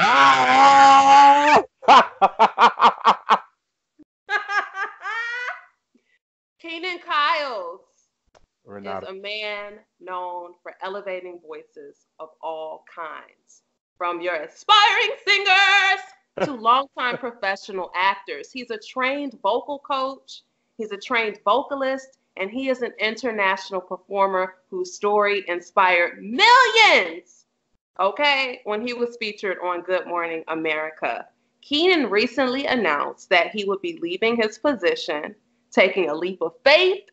Ah! Keanon Kyles is Renata. a man known for elevating voices of all kinds, from your aspiring singers to longtime professional actors. He's a trained vocal coach, he's a trained vocalist, and he is an international performer whose story inspired millions. Okay, when he was featured on Good Morning America. Keanon recently announced that he would be leaving his position, taking a leap of faith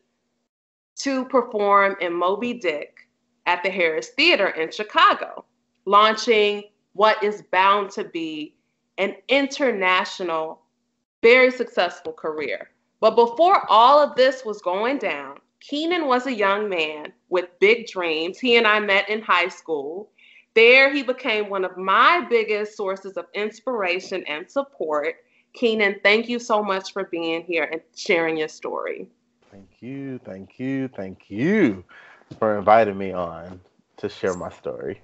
to perform in Moby Dick at the Harris Theater in Chicago, launching what is bound to be an international, very successful career. But before all of this was going down, Keanon was a young man with big dreams. He and I met in high school. There, he became one of my biggest sources of inspiration and support. Keanon, thank you so much for being here and sharing your story. Thank you for inviting me on to share my story.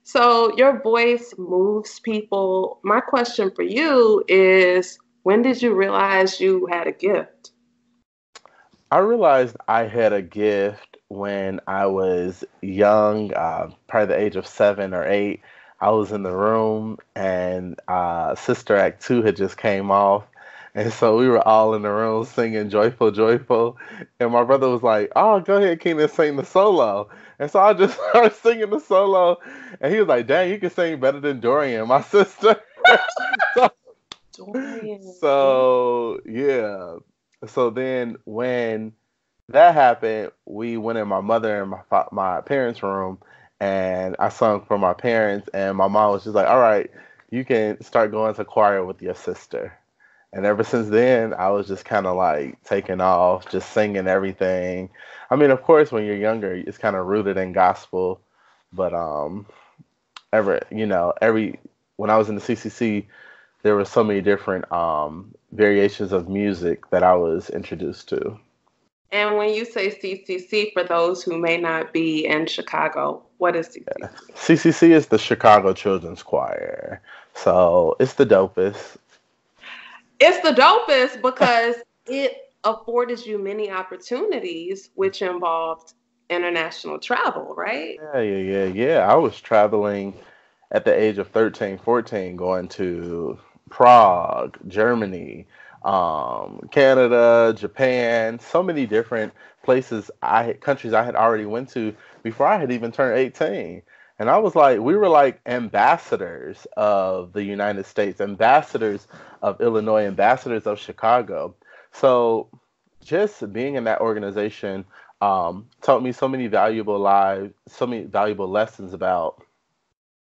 So, your voice moves people. My question for you is, when did you realize you had a gift? I realized I had a gift when I was young, probably the age of 7 or 8. I was in the room and Sister Act 2 had just came off. And so we were all in the room singing Joyful, Joyful. And my brother was like, oh, go ahead, Keenan, sing the solo. And so I just started singing the solo. And he was like, dang, you can sing better than Dorian, my sister. so, Dorian. yeah. So then when that happened, we went in my mother and my parents' room, and I sung for my parents, and my mom was just like, all right, you can start going to choir with your sister. And ever since then, I was just kind of like taking off, just singing everything. I mean, of course, when you're younger, it's kind of rooted in gospel, but every when I was in the CCC, there were so many different variations of music that I was introduced to. And when you say CCC, for those who may not be in Chicago, what is CCC? CCC is the Chicago Children's Choir. So it's the dopest. It's the dopest because it afforded you many opportunities, which involved international travel, right? Yeah. I was traveling at the age of 13, 14, going to Prague, Germany, Canada, Japan, so many different countries I had already went to before I had even turned 18. And I was like, we were like ambassadors of the United States, ambassadors of Illinois, ambassadors of Chicago. So just being in that organization taught me so many valuable lessons about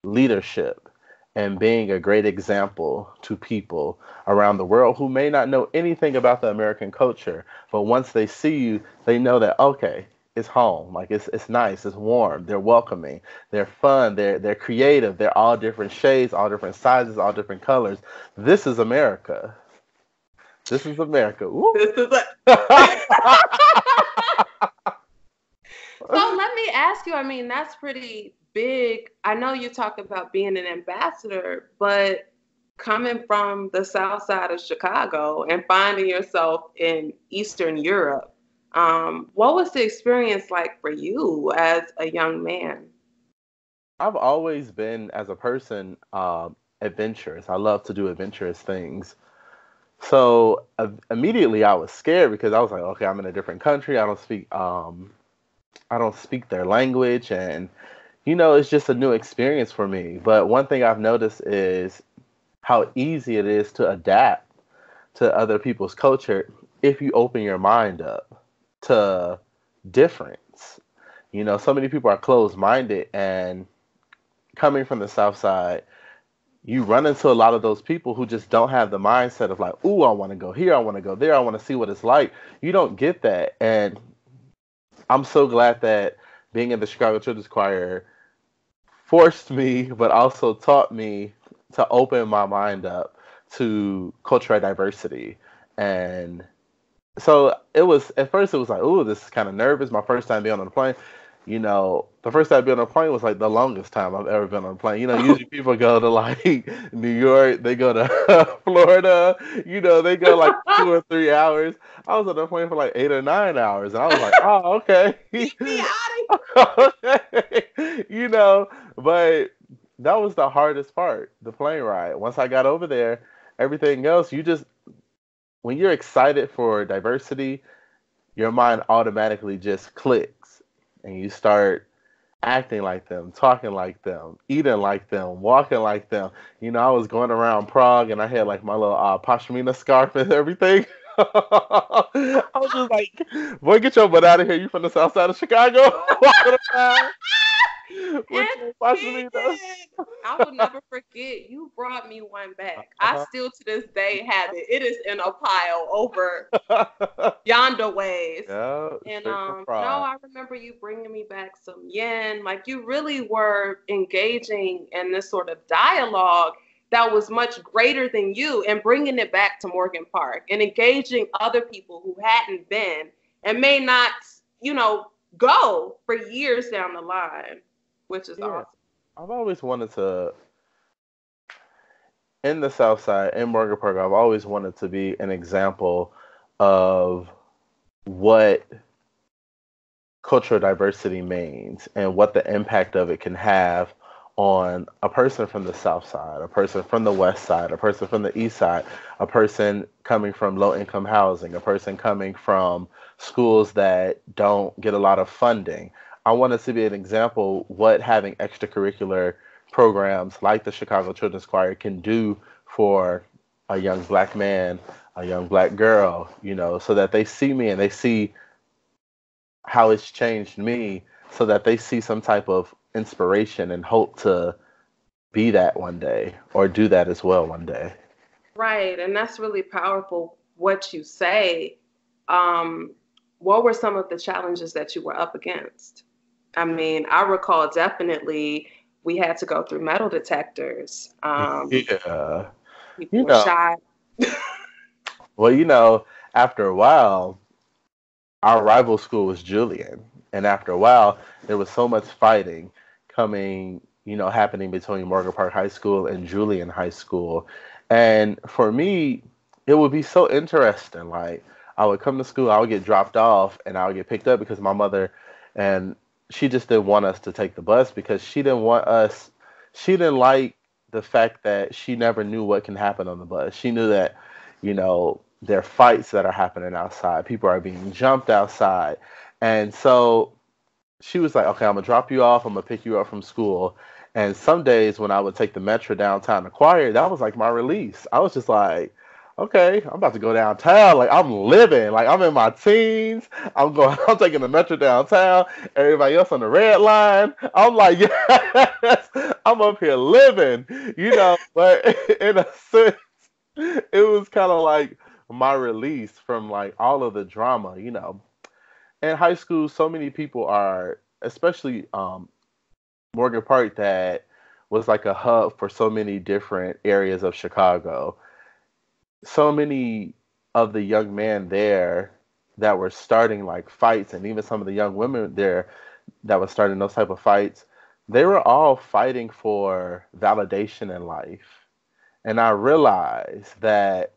leadership and being a great example to people around the world who may not know anything about the American culture, but once they see you, they know that okay, it's home. Like it's nice, it's warm, they're welcoming, they're fun, they're creative, they're all different shades, all different sizes, all different colors. This is America. This is America. This is So let me ask you, I mean, that's pretty big. I know you talked about being an ambassador, but coming from the south side of Chicago and finding yourself in Eastern Europe, what was the experience like for you as a young man? I've always been, as a person, adventurous. I love to do adventurous things. So immediately I was scared because I was like, okay, I'm in a different country. I don't speak their language, and it's just a new experience for me. But one thing I've noticed is how easy it is to adapt to other people's culture if you open your mind up to difference. So many people are closed-minded, and coming from the South Side, you run into a lot of those people who just don't have the mindset of like, ooh, I want to go here, I want to go there, I want to see what it's like. You don't get that. And I'm so glad that being in the Chicago Children's Choir forced me, but also taught me to open my mind up to cultural diversity. And so at first it was like, ooh, this is kind of nervous. My first time being on the plane. the first time I've been on a plane was like the longest time I've ever been on a plane. Usually people go to like New York, they go to Florida, they go like 2 or 3 hours. I was on a plane for like 8 or 9 hours, and I was like, oh, okay. Get me out Okay. But that was the hardest part, the plane ride. Once I got over there, everything else, when you're excited for diversity, your mind automatically just clicks and you start acting like them, talking like them, eating like them, walking like them. I was going around Prague and I had like my little pashmina scarf and everything. I was just like, boy, get your butt out of here. You from the south side of Chicago? Walking around with your pashmina. I will never forget. You brought me one back. I still to this day have it. It is in a pile over yonder ways. Yeah, and no, I remember you bringing me back some yen. Like you really were engaging in this sort of dialogue that was much greater than you, and bringing it back to Morgan Park and engaging other people who hadn't been and may not, go for years down the line, which is awesome. I've always wanted to, in the South Side, in Morgan Park, I've always wanted to be an example of what cultural diversity means and what the impact of it can have on a person from the South Side, a person from the West Side, a person from the East Side, a person coming from low-income housing, a person coming from schools that don't get a lot of funding. I wanted to be an example what having extracurricular programs like the Chicago Children's Choir can do for a young black man, a young black girl, so that they see me and they see how it's changed me, so that they see some type of inspiration and hope to be that one day or do that as well one day. Right. And that's really powerful what you say. What were some of the challenges that you were up against? I mean, I recall definitely we had to go through metal detectors. Yeah. People were shy. Well, after a while, our rival school was Julian. And after a while, there was so much fighting happening between Morgan Park High School and Julian High School. And for me, it would be so interesting. Like, I would come to school, I would get dropped off, and I would get picked up because my mother, and she just didn't want us to take the bus because she didn't like the fact that she never knew what can happen on the bus. She knew that, there are fights that are happening outside. People are being jumped outside. And so she was like, okay, I'm going to drop you off. I'm going to pick you up from school. And some days when I would take the Metro downtown to choir, that was like my release. I was just like, okay, I'm about to go downtown. Like, I'm living. Like, I'm in my teens. I'm taking the Metro downtown. Everybody else on the red line. I'm like, yes, I'm up here living, But in a sense, it was kind of like my release from like all of the drama, In high school, so many people are, especially Morgan Park, that was like a hub for so many different areas of Chicago. So many of the young men there that were starting like fights, and even some of the young women there that were starting those type of fights, they were all fighting for validation in life. And I realized that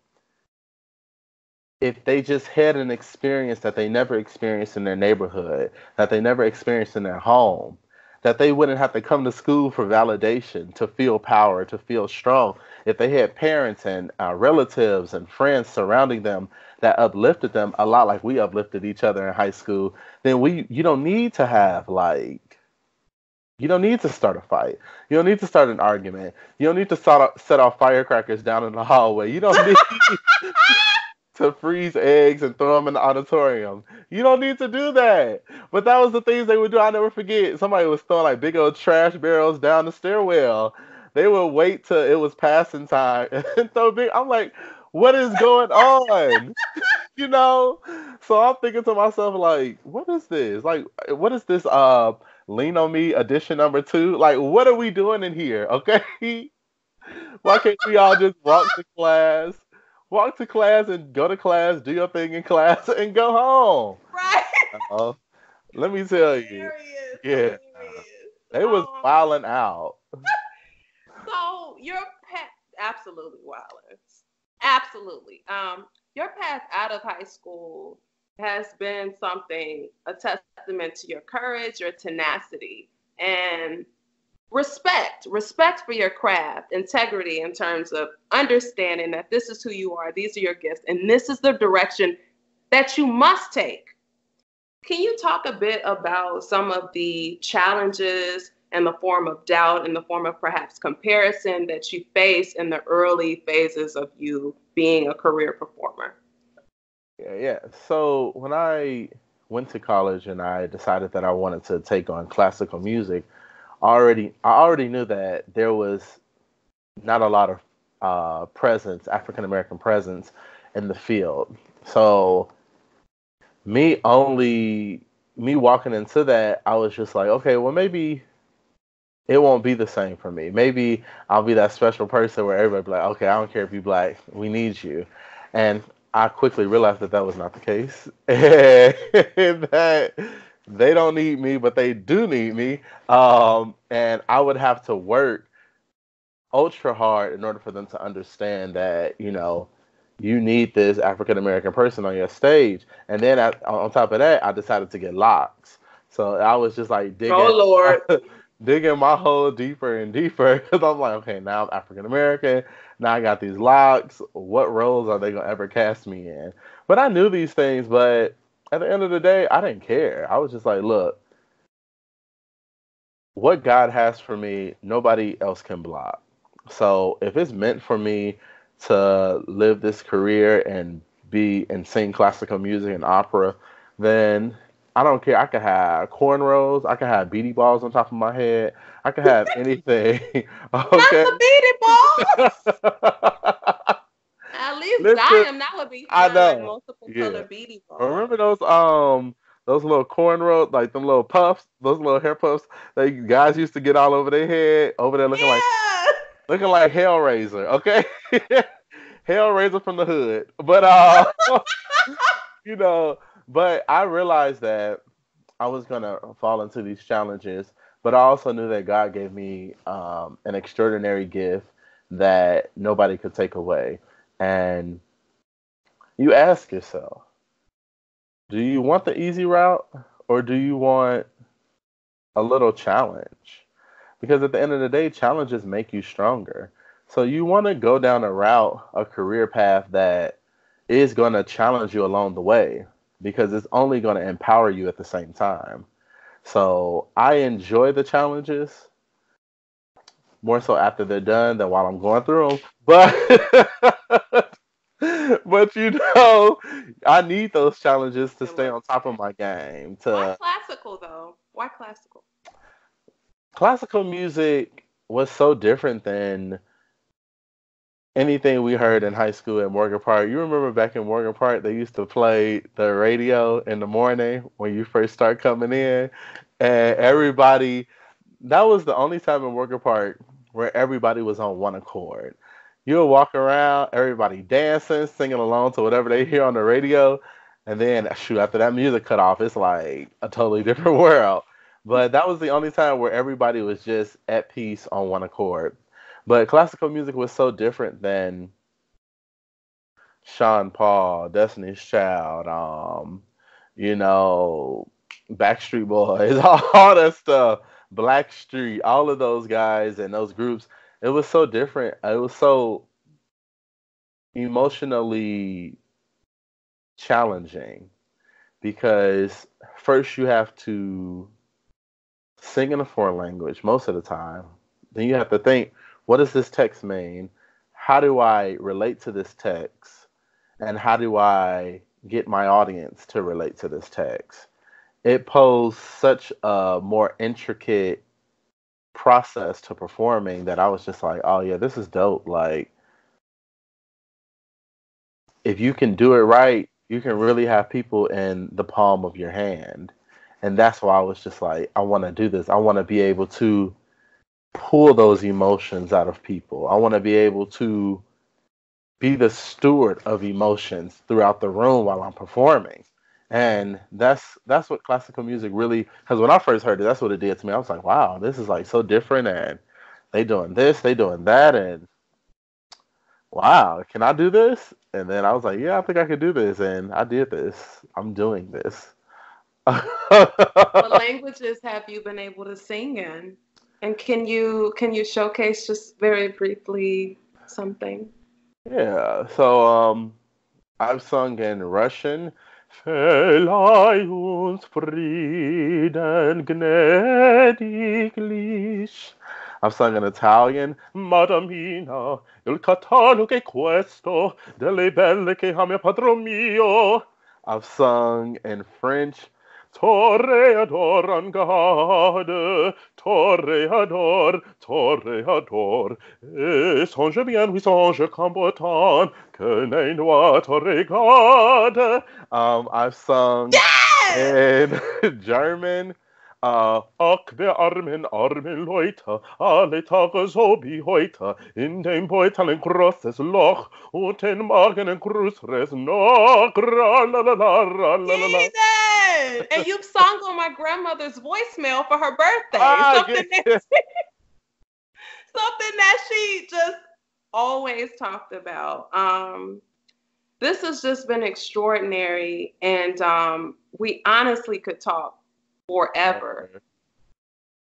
if they just had an experience that they never experienced in their neighborhood, that they never experienced in their home, that they wouldn't have to come to school for validation, to feel power, to feel strong. If they had parents and relatives and friends surrounding them that uplifted them a lot like we uplifted each other in high school, then you don't need to you don't need to start a fight. You don't need to start an argument. You don't need to set off firecrackers down in the hallway. You don't need to freeze eggs and throw them in the auditorium. You don't need to do that. But that was the things they would do. I'll never forget. Somebody was throwing like big old trash barrels down the stairwell. They would wait till it was passing time and throw big. I'm like, what is going on? So I'm thinking to myself, like, what is this? Like, what is this Lean on Me edition number 2? Like, what are we doing in here? Okay. Why can't we all just walk to class? Walk to class and go to class, do your thing in class, and go home. Right. Let me tell you. Hilarious, Yeah. hilarious. They was wilding out. So your path, absolutely wilding, absolutely. Your path out of high school has been something, a testament to your courage, your tenacity, and respect for your craft, integrity in terms of understanding that this is who you are, these are your gifts, and this is the direction that you must take. Can you talk a bit about some of the challenges and the form of doubt and the form of perhaps comparison that you face in the early phases of you being a career performer? Yeah. So when I went to college and I decided that I wanted to take on classical music, I already knew that there was not a lot of presence, African American presence in the field. So me only me walking into that, I was just like, okay, well maybe it won't be the same for me. Maybe I'll be that special person where everybody be like, okay, I don't care if you black, we need you. And I quickly realized that that was not the case. And that they don't need me, but they do need me. And I would have to work ultra hard in order for them to understand that, you need this African American person on your stage. And then on top of that, I decided to get locks. So I was just like Oh Lord. digging my hole deeper and deeper because I'm like, okay, now I'm African American. Now I got these locks. What roles are they gonna ever cast me in? But I knew these things, but at the end of the day, I didn't care. I was just like, look, what God has for me, nobody else can block. So if it's meant for me to live this career and be and sing classical music and opera, then I don't care. I could have cornrows, I could have beady balls on top of my head, I could have anything. Not Okay. the beady balls. At least dye Listen, them. That would be I fun, like know. multiple Yeah. color beady balls. Remember those little cornrows, like them little puffs, those little hair puffs that you guys used to get all over their head, over there Yeah. looking like Hellraiser, okay? Hellraiser from the hood. But you know, but I realized that I was gonna fall into these challenges, but I also knew that God gave me an extraordinary gift that nobody could take away. And you ask yourself, do you want the easy route or do you want a little challenge? Because at the end of the day, challenges make you stronger. So you want to go down a route, a career path that is going to challenge you along the way because it's only going to empower you at the same time. So I enjoy the challenges more so after they're done than while I'm going through them. But but I need those challenges to And stay on top of my game. why To classical though? Why classical? classical music was so different than anything we heard in high school at Morgan Park. You remember back in Morgan Park, they used to play the radio in the morning when you first start coming in, and that was the only time in Morgan Park where everybody was on one accord. You would walk around, everybody dancing, singing along to whatever they hear on the radio, and then shoot, after that music cut off, it's like a totally different world. But that was the only time where everybody was just at peace on one accord. But classical music was so different than Sean Paul, Destiny's Child, you know, Backstreet Boys, all that stuff, Blackstreet, all of those guys and those groups. It was so different. It was so emotionally challenging because first you have to sing in a foreign language most of the time. Then you have to think, what does this text mean? How do I relate to this text? And how do I get my audience to relate to this text? It posed such a more intricate process to performing that I was just like, oh yeah, this is dope. Like, if you can do it right, you can really have people in the palm of your hand. And that's why I was just like, I want to do this. I want to be able to pull those emotions out of people. I want to be able to be the steward of emotions throughout the room while I'm performing. And that's what classical music really, because when I first heard it, that's what it did to me. I was like, wow, this is like so different, and they doing this, they doing that, and wow, can I do this? And then I was like, yeah, I think I could do this, and I did this. I'm doing this. What languages have you been able to sing in? And can you showcase just very briefly something? Yeah, so I've sung in Russian. Verleih uns Frieden gnädiglich. I've sung in Italian. Madamina, il catalogo che questo, delle belle che ami padron mio. I've sung in French. Toreador en garde, toreador, et songe bien, oui, songe combattant, que n'est noir te regarde. I've sung Yes! in German. Ach, wir armen Leute, alle Tage so wie heute, in dem Beutel ein großes Loch und den Magen ein größeres noch. Ra la la la ra la la la. Keanon! And you've sung on my grandmother's voicemail for her birthday. Ah, Something yeah. something that she just always talked about. This has just been extraordinary, and we honestly could talk forever.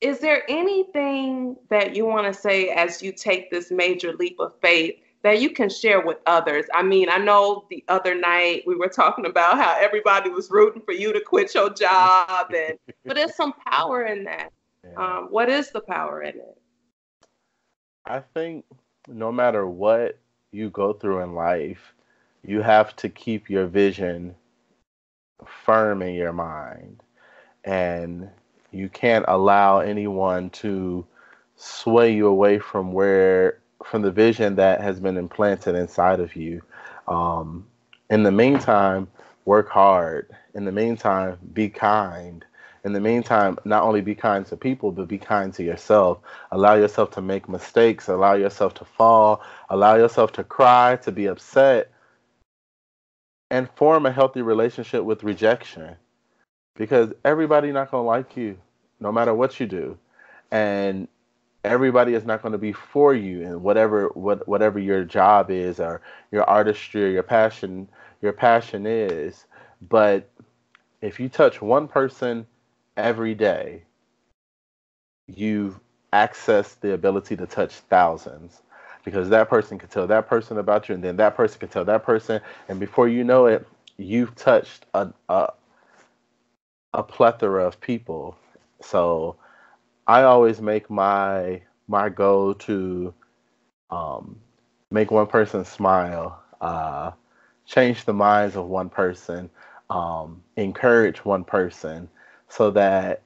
Is there anything that you want to say as you take this major leap of faith that you can share with others? I mean, I know the other night we were talking about how everybody was rooting for you to quit your job, but there's some power in that. Yeah. What is the power in it? I think no matter what you go through in life, you have to keep your vision firm in your mind. And you can't allow anyone to sway you away from the vision that has been implanted inside of you. Um, in the meantime, work hard. In the meantime, be kind. In the meantime, not only be kind to people, but be kind to yourself. Allow yourself to make mistakes. Allow yourself to fall. Allow yourself to cry, to be upset, and form a healthy relationship with rejection, because everybody not going to like you no matter what you do, and everybody is not going to be for you in whatever your job is, or your artistry, or your passion is. But if you touch one person every day, you've accessed the ability to touch thousands, because that person can tell that person about you, and then that person can tell that person, and before you know it, you've touched a plethora of people. So I always make my goal to um, make one person smile, change the minds of one person, encourage one person, so that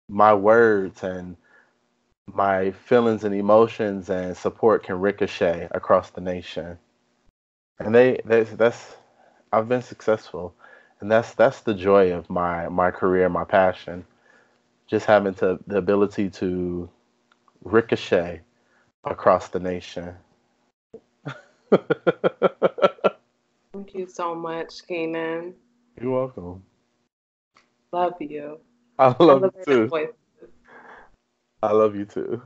my words and my feelings and emotions and support can ricochet across the nation. And that's I've been successful, and that's the joy of my career, my passion, just having the ability to ricochet across the nation. Thank you so much, Keanon. You're welcome. Love you. I love you Elevator too. voice. I love you too.